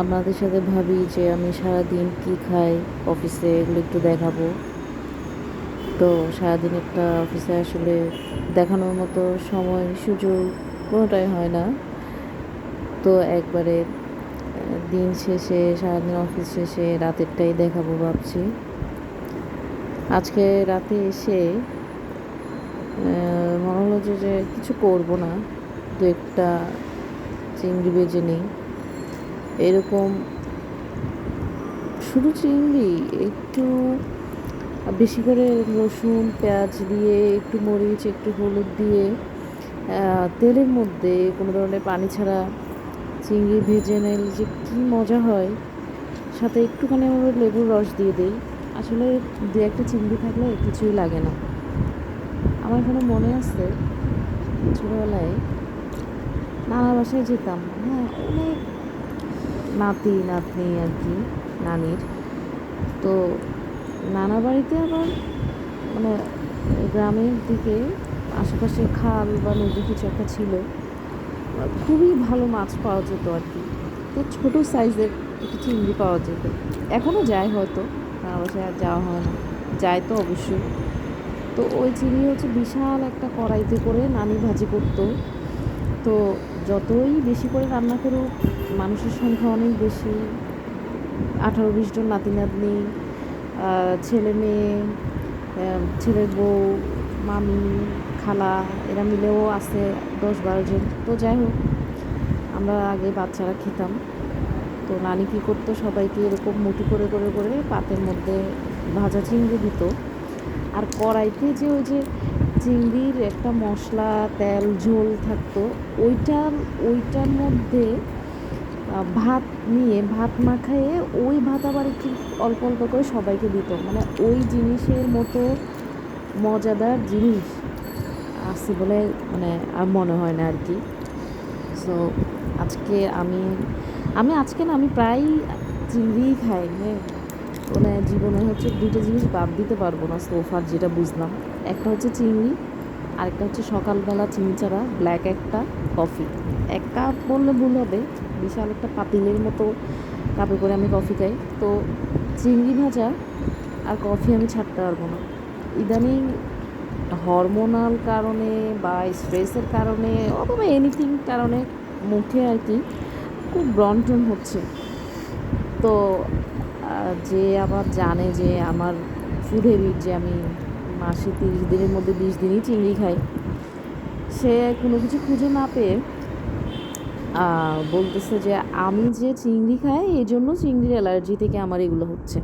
আপনাদের সাথে ভাবি যে আমি সারাদিন কী খাই অফিসে এগুলো একটু দেখাবো। তো সারাদিন একটা অফিসে আসলে দেখানোর মতো সময় সুযোগ কোনোটাই হয় না। তো একবারে দিন শেষে সারাদিন অফিস শেষে রাতেরটাই দেখাবো ভাবছি। আজকে রাতে এসে মনে হলো যে কিছু করব না, দু একটা চিংড়ি ভেজে নিই। এরকম শুধু চিংড়ি, একটু বেশি করে রসুন পেঁয়াজ দিয়ে, একটু মরিচ, একটু হলুদ দিয়ে তেলের মধ্যে কোনো ধরনের পানি ছাড়া চিংড়ি ভেজে নিলে যে কী মজা হয়। সাথে একটুখানি আমরা লেবুর রস দিয়ে দিই। আসলে দু একটা চিংড়ি থাকলে কিছুই লাগে না। আমার এখনো মনে আছে ছোটোবেলায় নানা বাসায় যেতাম, হ্যাঁ, অনেক নাতি নাতনি আর কি, নানির। তো নানা বাড়িতে আবার মানে গ্রামের দিকে আশেপাশে খাল বা নদী কিছু একটা ছিল, খুবই ভালো মাছ পাওয়া যেত আর কি। তো ছোটো সাইজের একটু চিংড়ি পাওয়া যেত। এখনও যায় হয়তো, নানা বাসায় আর যাওয়া হয় না, যায় তো অবশ্যই। তো ওই চিংড়ি হচ্ছে বিশাল একটা কড়াইতে করে নানি ভাজি করতো। তো যতই বেশি করে রান্না করুক, মানুষের সংখ্যা অনেক বেশি, 18-20 জন নাতি নাতনি, ছেলে মেয়ে, ছেলের বউ, মামি, খালা, এরা মিলেও আছে 10-12 জন। তো যাই হোক, আমরা আগে বাচ্চারা খেতাম। তো নানি কী করতো, সবাইকে এরকম মুঠি করে করে করে পাতের মধ্যে ভাজা চিংড়ি দিত। আর কড়াইতে যে ওই যে চিংড়ির একটা মশলা তেল ঝোল থাকতো, ওইটার মধ্যে ভাত নিয়ে ভাত মাখায়ে ওই ভাত আবার একটু অল্প অল্প করে সবাইকে দিত। মানে ওই জিনিসের মতো মজাদার জিনিস আছে বলে মানে আর মনে হয় না আর কি। সো আজকে আমি আমি আজকে না আমি প্রায়ই চিংড়িই খাই, হ্যাঁ। মানে জীবনে হচ্ছে দুটো জিনিস বাদ দিতে পারবো না সোফার, যেটা বুঝলাম। একটা হচ্ছে চিংড়ি, আরেকটা হচ্ছে সকালবেলা চিনি ছাড়া ব্ল্যাক একটা কফি। 1 কাপ বললে ভুল হবে, বিশাল একটা পাতিলের মতো কাপে করে আমি কফি খাই। তো চিংড়ি ভাজা আর কফি আমি ছাড়তে পারবো না। ইদানিং হরমোনাল কারণে বা স্ট্রেসের কারণে অথবা এনিথিং কারণে মুখে আর কি খুব ব্রণ হচ্ছে। তো যে আবার জানে যে আমার ফুড হ্যাবিট, যে আমি মাসে 30 দিনের মধ্যে 20 দিনই চিংড়ি খাই, সে কোনো কিছু খুঁজে না পেয়ে বলতেছে যে আমি যে চিংড়ি খাই এই জন্য চিংড়ির অ্যালার্জি থেকে আমার এগুলো হচ্ছে।